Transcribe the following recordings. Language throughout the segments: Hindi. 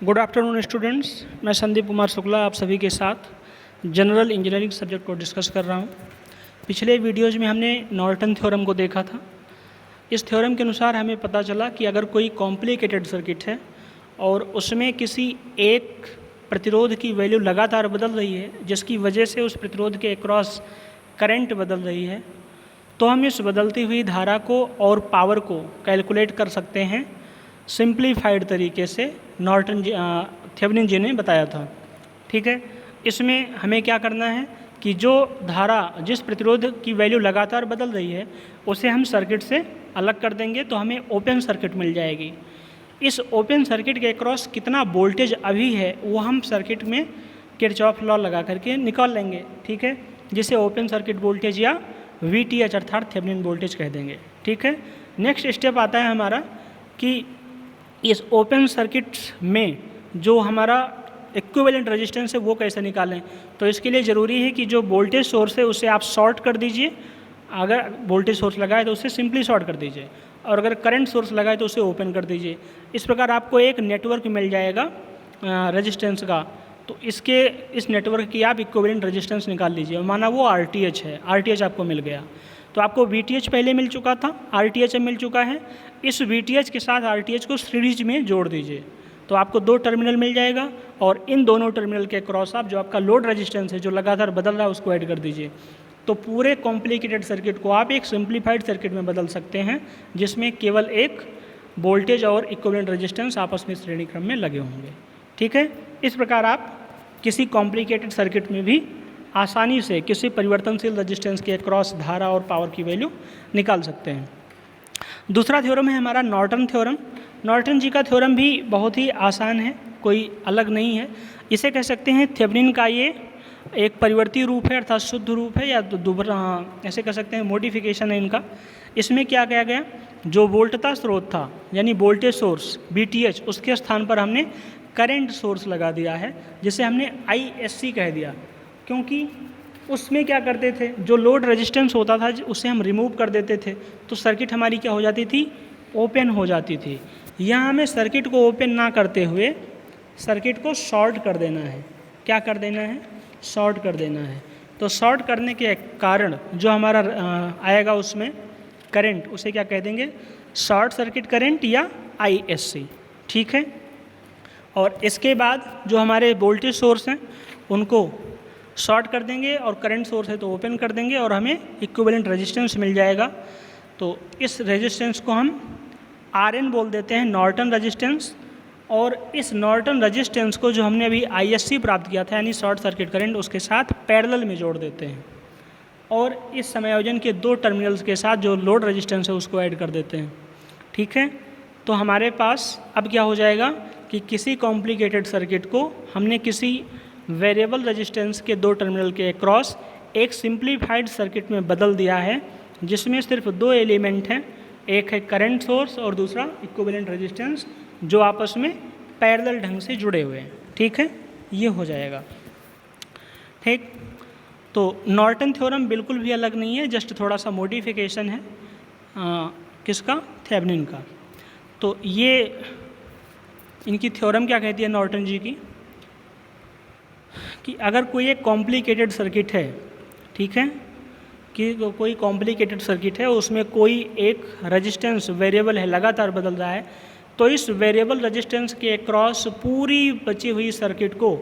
गुड आफ्टरनून स्टूडेंट्स, मैं संदीप कुमार शुक्ला आप सभी के साथ जनरल इंजीनियरिंग सब्जेक्ट को डिस्कस कर रहा हूँ। पिछले वीडियोज़ में हमने नॉर्टन थ्योरम को देखा था। इस थ्योरम के अनुसार हमें पता चला कि अगर कोई कॉम्प्लिकेटेड सर्किट है और उसमें किसी एक प्रतिरोध की वैल्यू लगातार बदल रही है, जिसकी वजह से उस प्रतिरोध के अक्रॉस करंट बदल रही है, तो हम इस बदलती हुई धारा को और पावर को कैलकुलेट कर सकते हैं सिंप्लीफाइड तरीके से। नॉर्टन थेवेनिन जी ने बताया था। ठीक है, इसमें हमें क्या करना है कि जो धारा जिस प्रतिरोध की वैल्यू लगातार बदल रही है उसे हम सर्किट से अलग कर देंगे तो हमें ओपन सर्किट मिल जाएगी। इस ओपन सर्किट के अक्रॉस कितना वोल्टेज अभी है वो हम सर्किट में किरचॉफ लॉ लगा करके निकाल लेंगे। ठीक है, जिसे ओपन सर्किट वोल्टेज या VTH अर्थात थेवेनिन वोल्टेज कह देंगे। ठीक है, नेक्स्ट स्टेप आता है हमारा कि इस ओपन सर्किट में जो हमारा इक्विवेलेंट रेजिस्टेंस है वो कैसे निकालें। तो इसके लिए ज़रूरी है कि जो वोल्टेज सोर्स है उसे आप शॉर्ट कर दीजिए। अगर वोल्टेज सोर्स लगाए तो उसे सिंपली शॉर्ट कर दीजिए, और अगर करंट सोर्स लगाए तो उसे ओपन कर दीजिए। इस प्रकार आपको एक नेटवर्क मिल जाएगा रेजिस्टेंस का। तो इस नेटवर्क की आप इक्विवेलेंट रेजिस्टेंस निकाल लीजिए। माना वो RTH है, RTH आपको मिल गया। तो आपको VTH पहले मिल चुका था, RTH अब मिल चुका है। इस VTH के साथ RTH को सीरीज में जोड़ दीजिए तो आपको दो टर्मिनल मिल जाएगा, और इन दोनों टर्मिनल के क्रॉस आप जो आपका लोड रेजिस्टेंस है जो लगातार बदल रहा है उसको ऐड कर दीजिए। तो पूरे कॉम्प्लिकेटेड सर्किट को आप एक सिंप्लीफाइड सर्किट में बदल सकते हैं, जिसमें केवल एक वोल्टेज और इक्विवेलेंट रेजिस्टेंस आपस में श्रेणी क्रम में लगे होंगे। ठीक है, इस प्रकार आप किसी कॉम्प्लिकेटेड सर्किट में भी आसानी से किसी परिवर्तनशील रेजिस्टेंस के अक्रॉस धारा और पावर की वैल्यू निकाल सकते हैं। दूसरा थ्योरम है हमारा नॉर्टन थ्योरम। नॉर्टन जी का थ्योरम भी बहुत ही आसान है, कोई अलग नहीं है। इसे कह सकते हैं थेवेनिन का ये एक परिवर्ती रूप है, अर्थात शुद्ध रूप है, या दोबारा ऐसे कह सकते हैं मॉडिफिकेशन है इनका। इसमें क्या किया गया, जो वोल्टता स्रोत था यानी वोल्टेज सोर्स VTH, उसके स्थान पर हमने करंट सोर्स लगा दिया है, जिसे हमने ISC कह दिया। क्योंकि उसमें क्या करते थे, जो लोड रेजिस्टेंस होता था उसे हम रिमूव कर देते थे तो सर्किट हमारी क्या हो जाती थी, ओपन हो जाती थी। यहाँ हमें सर्किट को ओपन ना करते हुए सर्किट को शॉर्ट कर देना है। क्या कर देना है, शॉर्ट कर देना है। तो शॉर्ट करने के कारण जो हमारा आएगा उसमें करंट, उसे क्या कह देंगे, शॉर्ट सर्किट करंट या ISC। ठीक है, और इसके बाद जो हमारे वोल्टेज सोर्स हैं उनको शॉर्ट कर देंगे, और करंट सोर्स है तो ओपन कर देंगे, और हमें इक्विवेलेंट रेजिस्टेंस मिल जाएगा। तो इस रेजिस्टेंस को हम RN बोल देते हैं, नॉर्टन रेजिस्टेंस। और इस नॉर्टन रेजिस्टेंस को जो हमने अभी ISC प्राप्त किया था यानी शॉर्ट सर्किट करंट, उसके साथ पैरेलल में जोड़ देते हैं, और इस समायोजन के दो टर्मिनल्स के साथ जो लोड रेजिस्टेंस है उसको ऐड कर देते हैं। ठीक है, तो हमारे पास अब क्या हो जाएगा कि किसी कॉम्प्लिकेटेड सर्किट को हमने किसी वेरिएबल रेजिस्टेंस के दो टर्मिनल के अक्रॉस एक सिंप्लीफाइड सर्किट में बदल दिया है, जिसमें सिर्फ दो एलिमेंट हैं, एक है करंट सोर्स और दूसरा इक्विवेलेंट रेजिस्टेंस, जो आपस में पैरेलल ढंग से जुड़े हुए हैं। ठीक है, ये हो जाएगा। ठीक, तो नॉर्टन थ्योरम बिल्कुल भी अलग नहीं है, जस्ट थोड़ा सा मॉडिफिकेशन है किसका, थेवेनिन का। तो ये इनकी थ्योरम क्या कहती है नॉर्टन जी की, कि अगर कोई एक कॉम्प्लिकेटेड सर्किट है, ठीक है, कि कोई कॉम्प्लिकेटेड सर्किट है, उसमें कोई एक रेजिस्टेंस वेरिएबल है, लगातार बदल रहा है, तो इस वेरिएबल रेजिस्टेंस के अक्रॉस पूरी बची हुई सर्किट को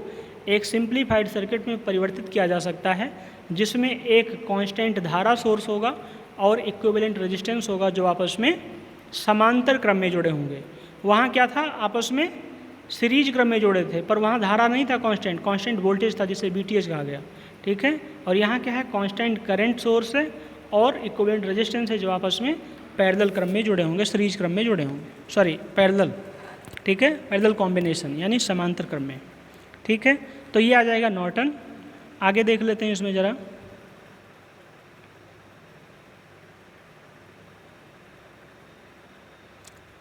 एक सिंप्लीफाइड सर्किट में परिवर्तित किया जा सकता है, जिसमें एक कांस्टेंट धारा सोर्स होगा और इक्विवेलेंट रेजिस्टेंस होगा, जो आपस में समांतर क्रम में जुड़े होंगे। वहाँ क्या था, आपस में सीरीज क्रम में जोड़े थे, पर वहाँ धारा नहीं था, कांस्टेंट वोल्टेज था, जिसे VTH कहा गया। ठीक है, और यहाँ क्या है, कांस्टेंट करंट सोर्स है और इक्विवेलेंट रेजिस्टेंस है, जो आपस में पैरेलल क्रम में जुड़े होंगे, सीरीज क्रम में जुड़े होंगे, सॉरी पैरेलल। ठीक है, पैरेलल कॉम्बिनेशन यानी समांतर क्रम में। ठीक है, तो ये आ जाएगा नॉर्टन। आगे देख लेते हैं इसमें ज़रा।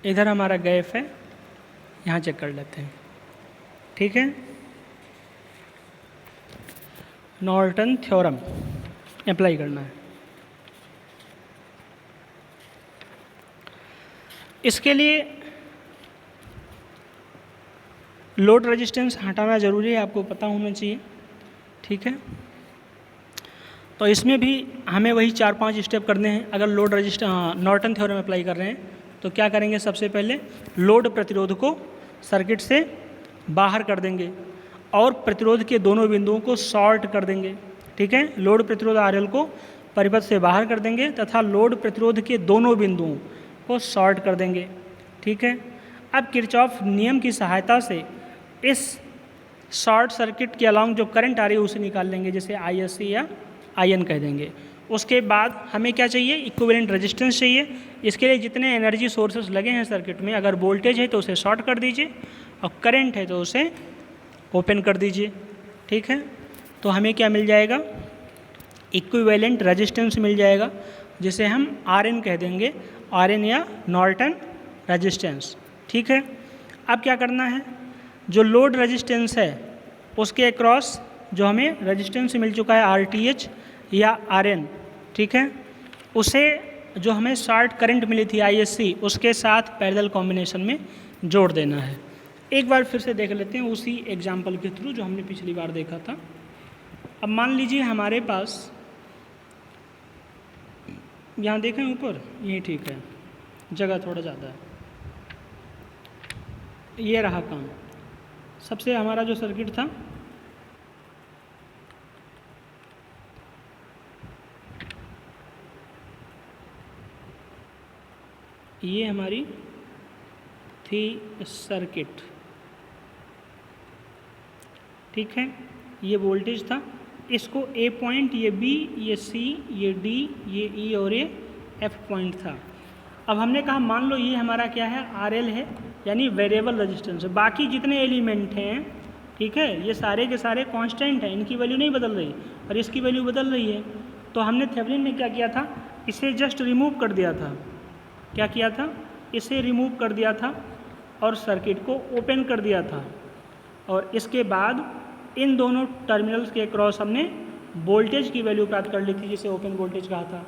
इधर हमारा गैप है, यहाँ चेक कर लेते हैं। ठीक है, नॉर्टन थ्योरम अप्लाई करना है। इसके लिए लोड रेजिस्टेंस हटाना ज़रूरी है, आपको पता होना चाहिए, ठीक है। तो इसमें भी हमें वही 4-5 स्टेप करने हैं। अगर लोड नॉर्टन थ्योरम अप्लाई कर रहे हैं तो क्या करेंगे, सबसे पहले लोड प्रतिरोध को सर्किट से बाहर कर देंगे और प्रतिरोध के दोनों बिंदुओं को शॉर्ट कर देंगे, ठीक है। लोड प्रतिरोध RL को परिपथ से बाहर कर देंगे तथा लोड प्रतिरोध के दोनों बिंदुओं को शॉर्ट कर देंगे, ठीक है। अब किरचॉफ नियम की सहायता से इस शॉर्ट सर्किट के अलॉन्ग जो करंट आ रही है उसे निकाल लेंगे, जैसे ISC या IN कह देंगे। उसके बाद हमें क्या चाहिए, इक्विवेलेंट रेजिस्टेंस चाहिए। इसके लिए जितने एनर्जी सोर्सेस लगे हैं सर्किट में, अगर वोल्टेज है तो उसे शॉर्ट कर दीजिए और करंट है तो उसे ओपन कर दीजिए, ठीक है। तो हमें क्या मिल जाएगा, इक्विवेलेंट रेजिस्टेंस मिल जाएगा, जिसे हम RN कह देंगे, RN या नॉर्टन रेजिस्टेंस, ठीक है। अब क्या करना है, जो लोड रेजिस्टेंस है उसके अक्रॉस जो हमें रेजिस्टेंस मिल चुका है RTH या RN, ठीक है, उसे जो हमें शॉर्ट करंट मिली थी ISC उसके साथ पैरेलल कॉम्बिनेशन में जोड़ देना है। एक बार फिर से देख लेते हैं उसी एग्जाम्पल के थ्रू जो हमने पिछली बार देखा था। अब मान लीजिए हमारे पास, यहाँ देखें ऊपर, ये ठीक है, जगह थोड़ा ज़्यादा है, ये रहा काम। सबसे हमारा जो सर्किट था ये हमारी थी सर्किट, ठीक है। ये वोल्टेज था, इसको A पॉइंट, ये B, ये C, ये D, ये E और ये F पॉइंट था। अब हमने कहा मान लो ये हमारा क्या है, RL है, यानी वेरिएबल रेजिस्टेंस है। बाकी जितने एलिमेंट हैं, ठीक है, ये सारे के सारे कांस्टेंट हैं, इनकी वैल्यू नहीं बदल रही और इसकी वैल्यू बदल रही है। तो हमने थेवेनिन में क्या किया था, इसे जस्ट रिमूव कर दिया था। क्या किया था, इसे रिमूव कर दिया था और सर्किट को ओपन कर दिया था, और इसके बाद इन दोनों टर्मिनल्स के क्रॉस हमने वोल्टेज की वैल्यू प्राप्त कर ली थी, जिसे ओपन वोल्टेज कहा था।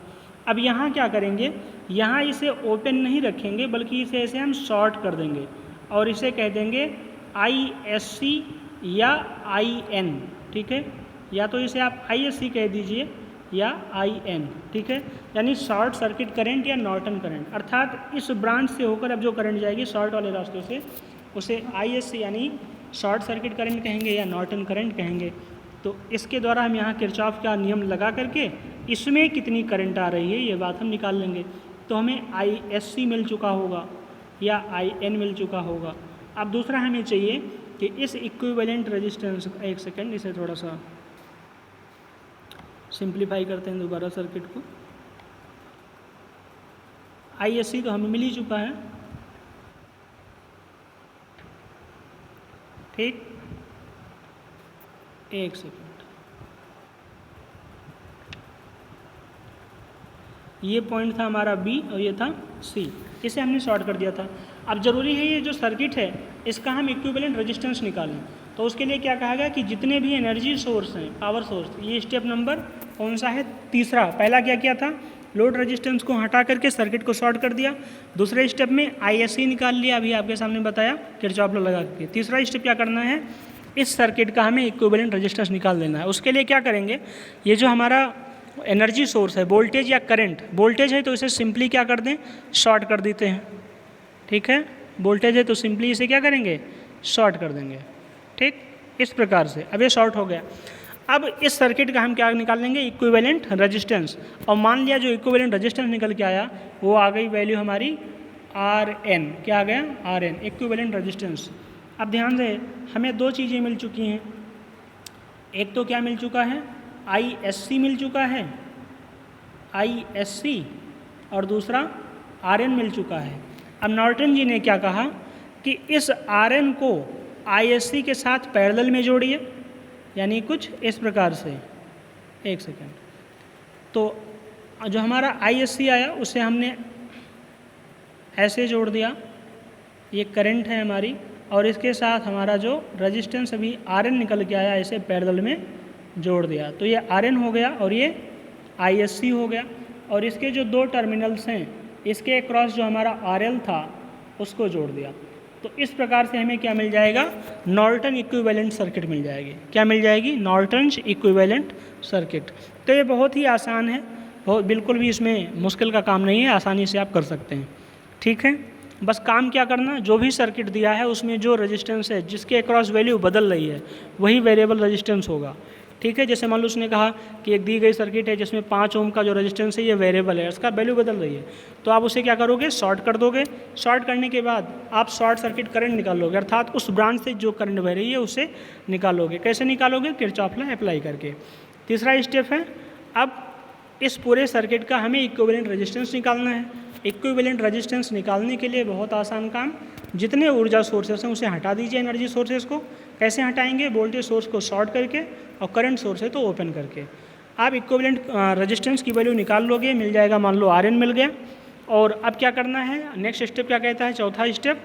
अब यहाँ क्या करेंगे, यहाँ इसे ओपन नहीं रखेंगे बल्कि इसे ऐसे हम शॉर्ट कर देंगे और इसे कह देंगे ISC या IN, ठीक है, या तो इसे आप ISC कह दीजिए या IN, ठीक है, यानी शॉर्ट सर्किट करंट या नॉर्टन करंट। अर्थात इस ब्रांच से होकर अब जो करंट जाएगी शॉर्ट वाले रास्ते से, उसे ISC यानी शॉर्ट सर्किट करंट कहेंगे या नॉर्टन करंट कहेंगे। तो इसके द्वारा हम यहाँ किरचॉफ का नियम लगा करके इसमें कितनी करंट आ रही है ये बात हम निकाल लेंगे। तो हमें ISC मिल चुका होगा या IN मिल चुका होगा। अब दूसरा हमें चाहिए कि इस इक्विवेलेंट रेजिस्टेंस, एक सेकेंड, इसे थोड़ा सा सिंप्लीफाई करते हैं दोबारा सर्किट को। ISC तो हमें मिल ही चुका है, ठीक, एक सेकेंड, ये पॉइंट था हमारा B और ये था C, इसे हमने शॉर्ट कर दिया था। अब ज़रूरी है ये जो सर्किट है इसका हम इक्विवेलेंट रेजिस्टेंस निकालें। तो उसके लिए क्या कहा गया कि जितने भी एनर्जी सोर्स हैं, पावर सोर्स, ये स्टेप नंबर कौन सा है, तीसरा। पहला क्या किया था, लोड रेजिस्टेंस को हटा करके सर्किट को शॉर्ट कर दिया। दूसरे स्टेप में ISC निकाल लिया, अभी आपके सामने बताया किरचॉफ लॉ लगा करके। तीसरा स्टेप क्या करना है, इस सर्किट का हमें इक्विवेलेंट रेजिस्टेंस निकाल देना है। उसके लिए क्या करेंगे, ये जो हमारा एनर्जी सोर्स है, वोल्टेज या करंट, वोल्टेज है तो इसे सिंपली क्या कर दें, शॉर्ट कर देते हैं, ठीक है। वोल्टेज है तो सिंपली इसे क्या करेंगे, शॉर्ट कर देंगे, ठीक, इस प्रकार से। अब ये शॉर्ट हो गया। अब इस सर्किट का हम क्या निकाल लेंगे, इक्विवेलेंट रेजिस्टेंस। और मान लिया जो इक्विवेलेंट रेजिस्टेंस निकल के आया वो आ गई वैल्यू हमारी RN, क्या आ गया, RN, इक्विवेलेंट रेजिस्टेंस। अब ध्यान से, हमें दो चीज़ें मिल चुकी हैं, एक तो क्या मिल चुका है, ISC मिल चुका है, ISC, और दूसरा RN मिल चुका है। अब नॉर्टन जी ने क्या कहा कि इस RN को ISC के साथ पैरेलल में जोड़िए, यानी कुछ इस प्रकार से, एक सेकेंड। तो जो हमारा ISC आया उसे हमने ऐसे जोड़ दिया, ये करंट है हमारी, और इसके साथ हमारा जो रेजिस्टेंस अभी RN निकल के आया इसे पैरेलल में जोड़ दिया। तो ये RN हो गया और ये ISC हो गया, और इसके जो दो टर्मिनल्स हैं इसके क्रॉस जो हमारा RL था उसको जोड़ दिया। तो इस प्रकार से हमें क्या मिल जाएगा, नॉर्टन इक्विवेलेंट सर्किट मिल जाएगी। क्या मिल जाएगी, नॉर्टन्स इक्विवेलेंट सर्किट। तो ये बहुत ही आसान है, बहुत बिल्कुल भी इसमें मुश्किल का काम नहीं है, आसानी से आप कर सकते हैं। ठीक है, बस काम क्या करना, जो भी सर्किट दिया है उसमें जो रेजिस्टेंस है जिसके अक्रॉस वैल्यू बदल रही है वही वेरिएबल रेजिस्टेंस होगा। ठीक है, जैसे मान लो उसने कहा कि एक दी गई सर्किट है जिसमें 5 ओम का जो रेजिस्टेंस है ये वेरिएबल है, इसका वैल्यू बदल रही है, तो आप उसे क्या करोगे, शॉर्ट कर दोगे। शॉर्ट करने के बाद आप शॉर्ट सर्किट करंट निकालोगे, अर्थात उस ब्रांच से जो करंट बह रही है उसे निकालोगे। कैसे निकालोगे, किरचॉफ लॉ अप्लाई करके। तीसरा स्टेप है, अब इस पूरे सर्किट का हमें इक्विवेलेंट रेजिस्टेंस निकालना है। इक्विवेलेंट रेजिस्टेंस निकालने के लिए बहुत आसान काम, जितने ऊर्जा सोर्सेस हैं उसे हटा दीजिए, एनर्जी सोर्सेस को। कैसे हटाएंगे, वोल्टेज सोर्स को शॉर्ट करके और करंट सोर्स है तो ओपन करके। आप इक्विवेलेंट रेजिस्टेंस की वैल्यू निकाल लोगे, मिल जाएगा, मान लो Rn मिल गया। और अब क्या करना है, नेक्स्ट स्टेप क्या कहता है, चौथा स्टेप,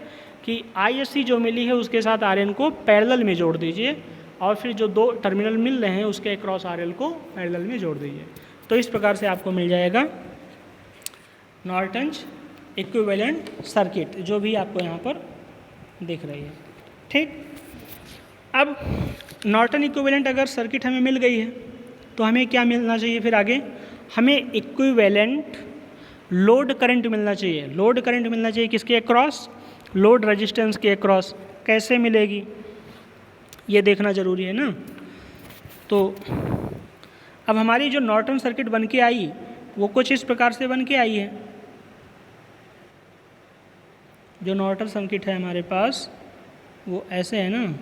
कि ISC जो मिली है उसके साथ Rn को पैरेलल में जोड़ दीजिए, और फिर जो दो टर्मिनल मिल रहे हैं उसके अक्रॉस RL को पैरेलल में जोड़ दीजिए। तो इस प्रकार से आपको मिल जाएगा नॉर्टन्स इक्विवेलेंट सर्किट, जो भी आपको यहाँ पर दिख रही है। ठीक, अब नॉर्टन इक्विवेलेंट अगर सर्किट हमें मिल गई है तो हमें क्या मिलना चाहिए, फिर आगे हमें इक्विवेलेंट लोड करंट मिलना चाहिए। लोड करंट मिलना चाहिए किसके अक्रॉस, लोड रेजिस्टेंस के अक्रॉस। कैसे मिलेगी ये देखना ज़रूरी है ना। तो अब हमारी जो नॉर्टन सर्किट बन के आई वो कुछ इस प्रकार से बन के आई है। जो नॉर्टन सर्किट है हमारे पास वो ऐसे है ना,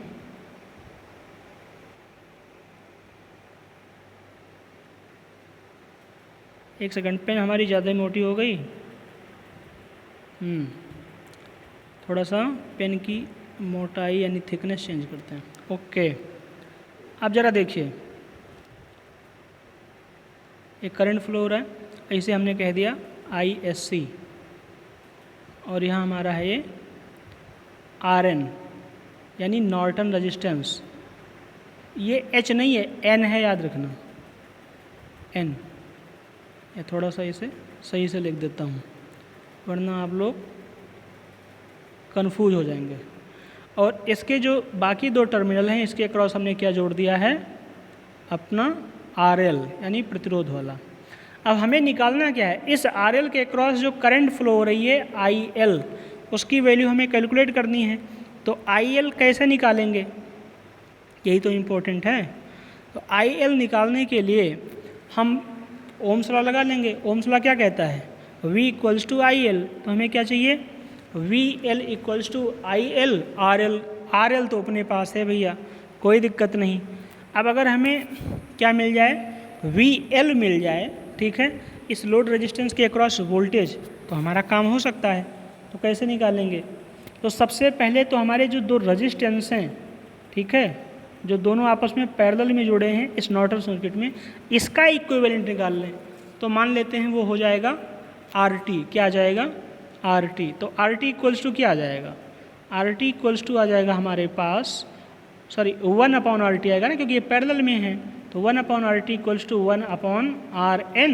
एक सेकंड, पेन हमारी ज़्यादा मोटी हो गई। थोड़ा सा पेन की मोटाई यानी थिकनेस चेंज करते हैं। ओके, अब ज़रा देखिए, एक करंट फ्लो हो रहा है, ऐसे हमने कह दिया ISC, और यहाँ हमारा है ये Rn यानी नॉर्टन रेजिस्टेंस। ये H नहीं है, N है, याद रखना, N। ये थोड़ा सा इसे सही से लिख देता हूँ वरना आप लोग कंफ्यूज हो जाएंगे। और इसके जो बाकी दो टर्मिनल हैं इसके अक्रॉस हमने क्या जोड़ दिया है, अपना RL यानी प्रतिरोध वाला। अब हमें निकालना क्या है, इस RL के अक्रॉस जो करंट फ्लो हो रही है IL, उसकी वैल्यू हमें कैलकुलेट करनी है। तो IL कैसे निकालेंगे, यही तो इम्पोर्टेंट है। तो IL निकालने के लिए हम ओम्स लॉ लगा लेंगे। ओम्स लॉ क्या कहता है, V इक्वल्स टू IL, तो हमें क्या चाहिए, VL equals to IL RL। RL तो अपने पास है भैया, कोई दिक्कत नहीं। अब अगर हमें क्या मिल जाए, VL मिल जाए, ठीक है, इस लोड रेजिस्टेंस के अक्रॉस वोल्टेज, तो हमारा काम हो सकता है। तो कैसे निकालेंगे, तो सबसे पहले तो हमारे जो दो रेजिस्टेंस हैं, ठीक है, जो दोनों आपस में पैरेलल में जुड़े हैं इस नॉर्टन सर्किट में, इसका इक्विवेलेंट निकाल लें। तो मान लेते हैं वो हो जाएगा RT। क्या आ जाएगा, RT। तो RT इक्वल्स टू क्या आ जाएगा, RT इक्वल्स टू आ जाएगा हमारे पास, सॉरी 1/RT आएगा ना, क्योंकि ये पैरेलल में है। तो 1/RT equals to 1/RN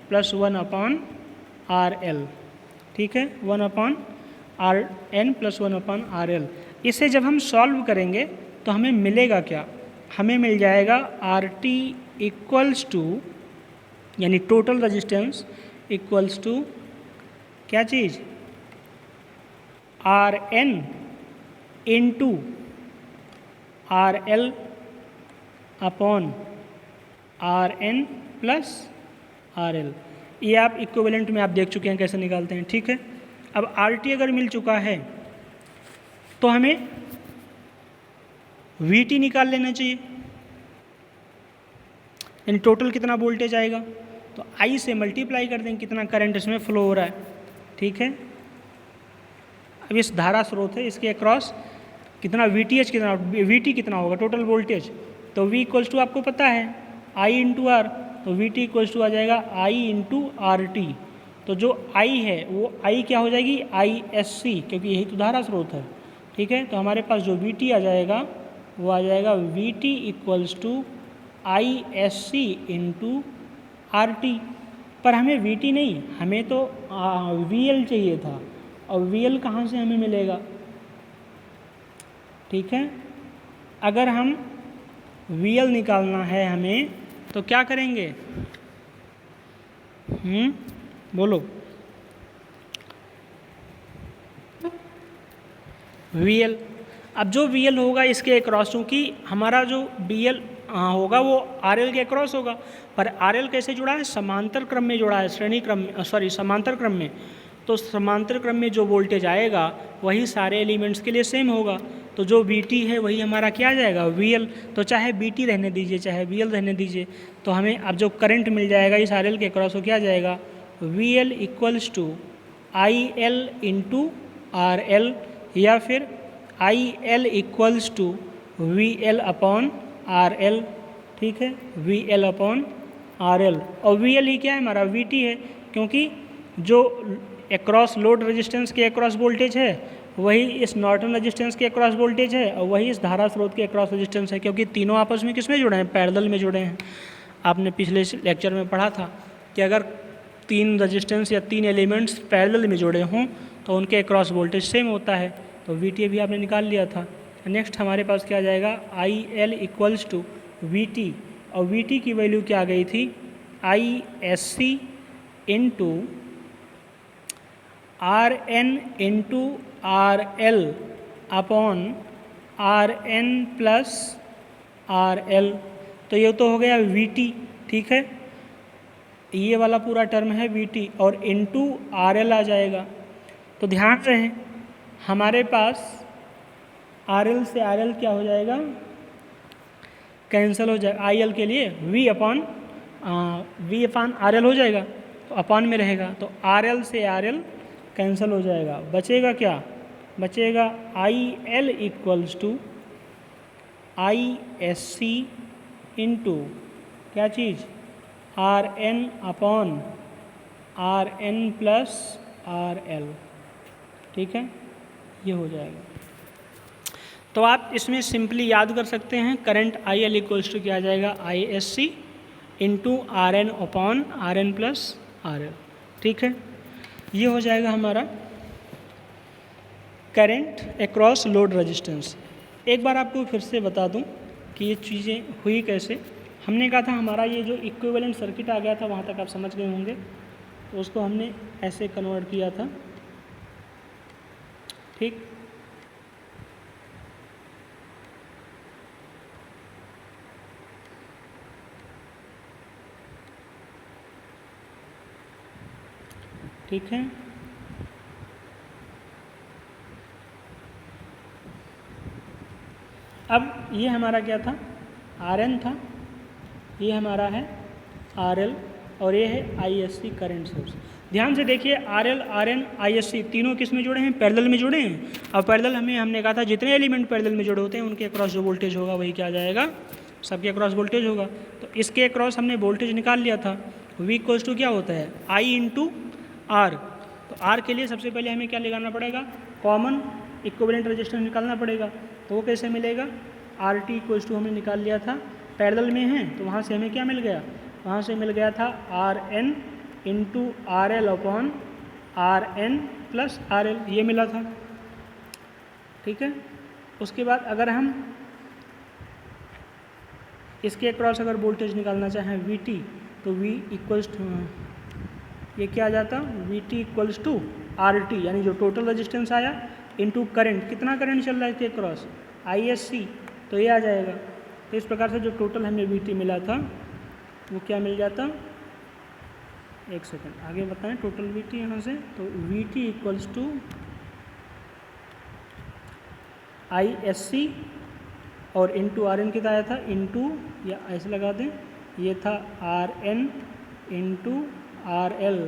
plus 1/RL। ठीक है, 1/RN प्लस 1/RL। इसे जब हम सॉल्व करेंगे तो हमें मिलेगा क्या, हमें मिल जाएगा RT इक्वल्स टू, यानी टोटल रेजिस्टेंस इक्वल्स टू क्या चीज़, RN into RL upon RN plus RL। ये आप इक्विवेलेंट में आप देख चुके हैं कैसे निकालते हैं। ठीक है, अब RT अगर मिल चुका है तो हमें VT निकाल लेना चाहिए, यानी टोटल कितना वोल्टेज आएगा। तो I से मल्टीप्लाई कर देंगे कितना करंट इसमें फ्लो हो रहा है। ठीक है, अब इस धारा स्रोत है, इसके अक्रॉस कितना VTH, कितना VT कितना होगा, टोटल वोल्टेज। तो V इक्वल्स टू आपको पता है I इंटू R, तो VT इक्वल्स टू आ जाएगा I इंटू RT। तो जो I है वो I क्या हो जाएगी, ISC, क्योंकि यही तो धारा स्रोत है। ठीक है, तो हमारे पास जो VT आ जाएगा वो आ जाएगा VT equals to ISC into RT। पर हमें VT नहीं, हमें तो VL चाहिए था, और VL कहाँ से हमें मिलेगा, ठीक है। अगर हम VL निकालना है हमें तो क्या करेंगे? बोलो। VL, अब जो VL होगा इसके अक्रॉस, चूँकि हमारा जो BL होगा वो RL के अक्रॉस होगा, पर RL कैसे जुड़ा है? समांतर क्रम में जुड़ा है, श्रेणी क्रम में, समांतर क्रम में। तो समांतर क्रम में जो वोल्टेज आएगा वही सारे एलिमेंट्स के लिए सेम होगा। तो जो VT है वही हमारा क्या आ जाएगा? VL। तो चाहे BT रहने दीजिए चाहे VL रहने दीजिए, तो हमें अब जो करंट मिल जाएगा इस RL के अक्रॉस, वो क्या आ जाएगा? VL equals to IL into RL, या फिर IL equals to VL upon RL। ठीक है, VL अपॉन RL। और VL ही क्या है? हमारा VT है, क्योंकि जो एक्रॉस लोड रेजिस्टेंस के एक्रॉस वोल्टेज है वही इस नॉर्टन रेजिस्टेंस के एक्रॉस वोल्टेज है, और वही इस धारा स्रोत के एक्रॉस रेजिस्टेंस है, क्योंकि तीनों आपस में किस में जुड़े हैं? पैरेलल में जुड़े हैं। आपने पिछले लेक्चर में पढ़ा था कि अगर 3 रेजिस्टेंस या 3 एलिमेंट्स पैरेलल में जुड़े हों तो उनके एक्रॉस वोल्टेज सेम होता है। तो VT भी आपने निकाल लिया था। नेक्स्ट हमारे पास क्या आ जाएगा? IL इक्वल्स टू VT, और VT की वैल्यू क्या आ गई थी? ISC into RN into RL upon RN plus RL। तो ये तो हो गया VT। ठीक है, ये वाला पूरा टर्म है VT, और इंटू RL आ जाएगा। तो ध्यान रहे हमारे पास RL से RL क्या हो जाएगा? कैंसिल हो जाएगा। IL के लिए V अपॉन RL हो जाएगा, तो अपॉन में रहेगा, तो RL से RL कैंसिल हो जाएगा। बचेगा क्या? बचेगा IL equals to ISC into क्या चीज़? RN upon RN plus RL। ठीक है, ये हो जाएगा। तो आप इसमें सिंपली याद कर सकते हैं, करंट IL इक्वल्स टू क्या आ जाएगा? ISC into RN upon RN plus RL। ठीक है, ये हो जाएगा हमारा करंट अक्रॉस लोड रेजिस्टेंस। एक बार आपको फिर से बता दूं कि ये चीज़ें हुई कैसे। हमने कहा था हमारा ये जो इक्विवेलेंट सर्किट आ गया था, वहाँ तक आप समझ गए होंगे। तो उसको हमने ऐसे कन्वर्ट किया था। ठीक, ठीक है। अब ये हमारा क्या था? RN था, ये हमारा है RL, और ये है ISC करंट सोर्स। ध्यान से देखिए, RL, RN, ISC तीनों किस में जुड़े हैं? पैरेलल में जुड़े हैं। और पैरेलल हमने कहा था जितने एलिमेंट पैरेलल में जुड़े होते हैं उनके अक्रॉस जो वोल्टेज होगा वही क्या आ जाएगा? सबके अक्रॉस वोल्टेज होगा। तो इसके अक्रॉस हमने वोल्टेज निकाल लिया था। V इक्वल्स टू क्या होता है? I into R। तो R के लिए सबसे पहले हमें क्या लगाना पड़ेगा? कॉमन इक्विवेलेंट रेजिस्टेंस निकालना पड़ेगा। तो वो कैसे मिलेगा? RT इक्वल्स टू हमने निकाल लिया था, पैरेलल में है तो वहाँ से हमें क्या मिल गया? वहाँ से मिल गया था RN into RL upon RN plus RL, ये मिला था। ठीक है, उसके बाद अगर हम इसके अक्रॉस अगर वोल्टेज निकालना चाहें VT, तो V इक्वल्स टू ये क्या आ जाता? VT इक्वल्स टू RT, यानी जो टोटल रेजिस्टेंस आया इंटू करंट, कितना करंट चल रहा है इसके अक्रॉस? ISC, तो ये आ जाएगा। तो इस प्रकार से जो टोटल हमें VT मिला था वो क्या मिल जाता? एक सेकंड आगे बताएं टोटल VT यहाँ से। तो VT इक्वल्स टू ISC और इंटू RN कितना आया था? इंटू, या ऐसे लगा दें, ये था RN into RL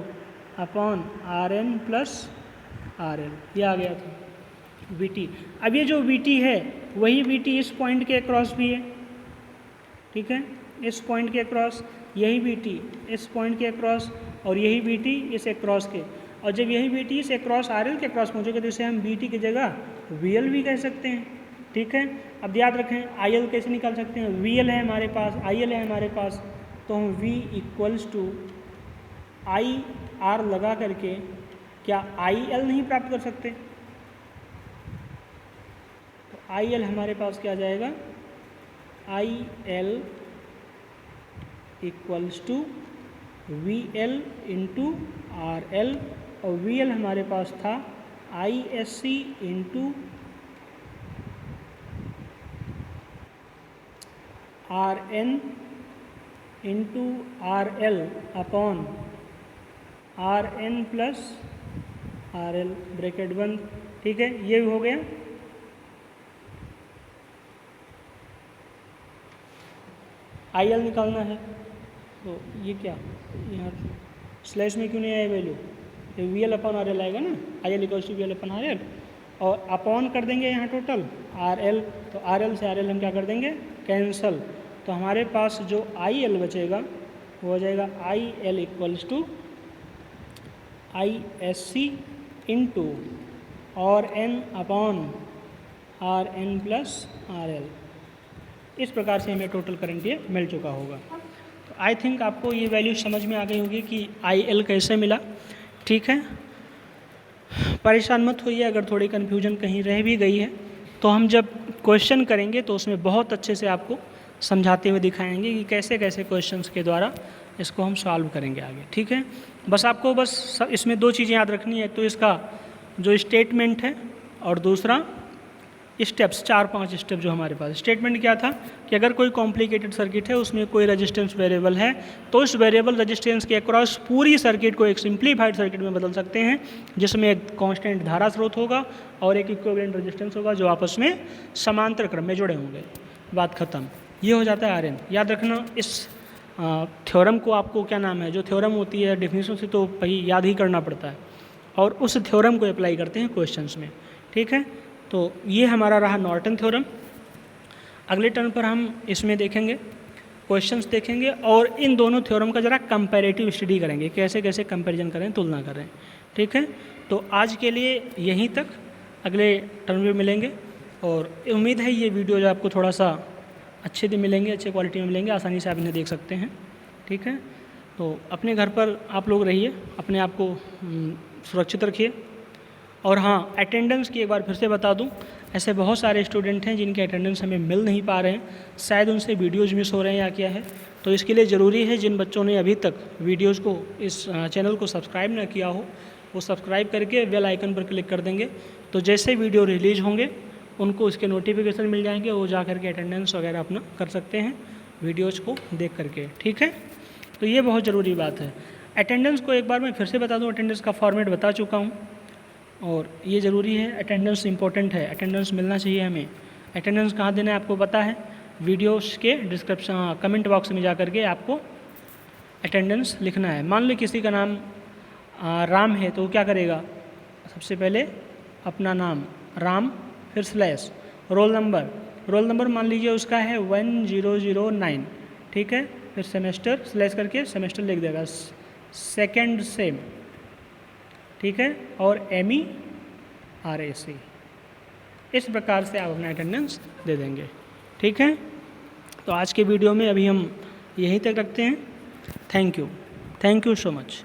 upon RN plus RL, ये आ गया था VT। अब ये जो VT है वही VT इस पॉइंट के अक्रॉस भी है। ठीक है, इस पॉइंट के अक्रॉस यही VT इस पॉइंट के अक्रॉस, और यही VT इस अक्रॉस के। और जब यही VT इस अक्रॉस RL के अक्रॉस पहुँचेगा तो इसे हम VT की जगह VL भी कह सकते हैं। ठीक है, अब याद रखें IL कैसे निकाल सकते हैं? VL है हमारे पास, IL है हमारे पास, तो हम V इक्वल्स टू IR लगा करके क्या IL नहीं प्राप्त कर सकते? तो आई एल हमारे पास क्या आ जाएगा, I L equals to V L into R L, और वी एल हमारे पास था I S C into R N into R L upon R N plus R L, bracket बंद। ठीक है, ये भी हो गया। आई एल निकालना है, तो ये क्या, यहाँ स्लैश में क्यों नहीं आया वैल्यू, ये V L upon R L आएगा ना, I L equals to V L upon R L, और अपॉन कर देंगे यहाँ टोटल आर एल, तो आर एल से आर एल हम क्या कर देंगे, कैंसल। तो हमारे पास जो आई एल बचेगा वो हो जाएगा I L equals to I S C into और N upon R N plus R L. इस प्रकार से हमें टोटल करंट ये मिल चुका होगा। तो आई थिंक आपको ये वैल्यू समझ में आ गई होगी कि आई एल कैसे मिला। ठीक है, परेशान मत होइए अगर थोड़ी कन्फ्यूजन कहीं रह भी गई है, तो हम जब क्वेश्चन करेंगे तो उसमें बहुत अच्छे से आपको समझाते हुए दिखाएंगे कि कैसे कैसे क्वेश्चंस के द्वारा इसको हम सॉल्व करेंगे आगे। ठीक है, बस आपको बस इसमें दो चीज़ें याद रखनी है, तो इसका जो स्टेटमेंट है और दूसरा स्टेप्स, 4-5 स्टेप जो हमारे पास। स्टेटमेंट क्या था कि अगर कोई कॉम्प्लिकेटेड सर्किट है, उसमें कोई रेजिस्टेंस वेरिएबल है, तो इस वेरिएबल रेजिस्टेंस के अक्रॉस पूरी सर्किट को एक सिंप्लीफाइड सर्किट में बदल सकते हैं, जिसमें एक कांस्टेंट धारा स्रोत होगा और एक इक्विवेलेंट रेजिस्टेंस होगा जो आपस में समांतर क्रम में जुड़े होंगे। बात खत्म। ये हो जाता है आर एन। याद रखना, इस थ्योरम को आपको क्या नाम है, जो थ्योरम होती है डेफिनेशन से तो भाई याद ही करना पड़ता है, और उस थ्योरम को अप्लाई करते हैं क्वेश्चंस में। ठीक है, तो ये हमारा रहा नॉर्टन थ्योरम। अगले टर्न पर हम इसमें देखेंगे, क्वेश्चंस देखेंगे और इन दोनों थ्योरम का ज़रा कंपैरेटिव स्टडी करेंगे, कैसे कैसे कंपैरिजन करें, तुलना करें। ठीक है, तो आज के लिए यहीं तक, अगले टर्न में मिलेंगे, और उम्मीद है ये वीडियो जो आपको थोड़ा सा अच्छे दिन मिलेंगे, अच्छे क्वालिटी में मिलेंगे, आसानी से आप इन्हें देख सकते हैं। ठीक है, तो अपने घर पर आप लोग रहिए, अपने आप को सुरक्षित रखिए। और हाँ, अटेंडेंस की एक बार फिर से बता दूं, ऐसे बहुत सारे स्टूडेंट हैं जिनके अटेंडेंस हमें मिल नहीं पा रहे हैं, शायद उनसे वीडियोज़ मिस हो रहे हैं या क्या है। तो इसके लिए ज़रूरी है, जिन बच्चों ने अभी तक वीडियोज़ को, इस चैनल को सब्सक्राइब ना किया हो, वो सब्सक्राइब करके बेल आइकन पर क्लिक कर देंगे, तो जैसे वीडियो रिलीज़ होंगे उनको उसके नोटिफिकेशन मिल जाएंगे, वो जा करके अटेंडेंस वगैरह अपना कर सकते हैं वीडियोज़ को देख करके। ठीक है, तो ये बहुत ज़रूरी बात है। अटेंडेंस को एक बार मैं फिर से बता दूं, अटेंडेंस का फॉर्मेट बता चुका हूं, और ये ज़रूरी है, अटेंडेंस इंपॉर्टेंट है, अटेंडेंस मिलना चाहिए हमें। अटेंडेंस कहाँ देना है आपको पता है, वीडियोस के डिस्क्रिप्शन कमेंट बॉक्स में जा करके आपको अटेंडेंस लिखना है। मान लो किसी का नाम राम है, तो वो क्या करेगा, सबसे पहले अपना नाम राम, फिर स्लैश रोल नंबर मान लीजिए उसका है 1009। ठीक है, फिर सेमेस्टर स्लैश करके सेमेस्टर लिख देगा, सेकेंड सेम। ठीक है, और MERAC। इस प्रकार से आप अपना अटेंडेंस दे देंगे। ठीक है, तो आज के वीडियो में अभी हम यहीं तक रखते हैं। Thank you so much.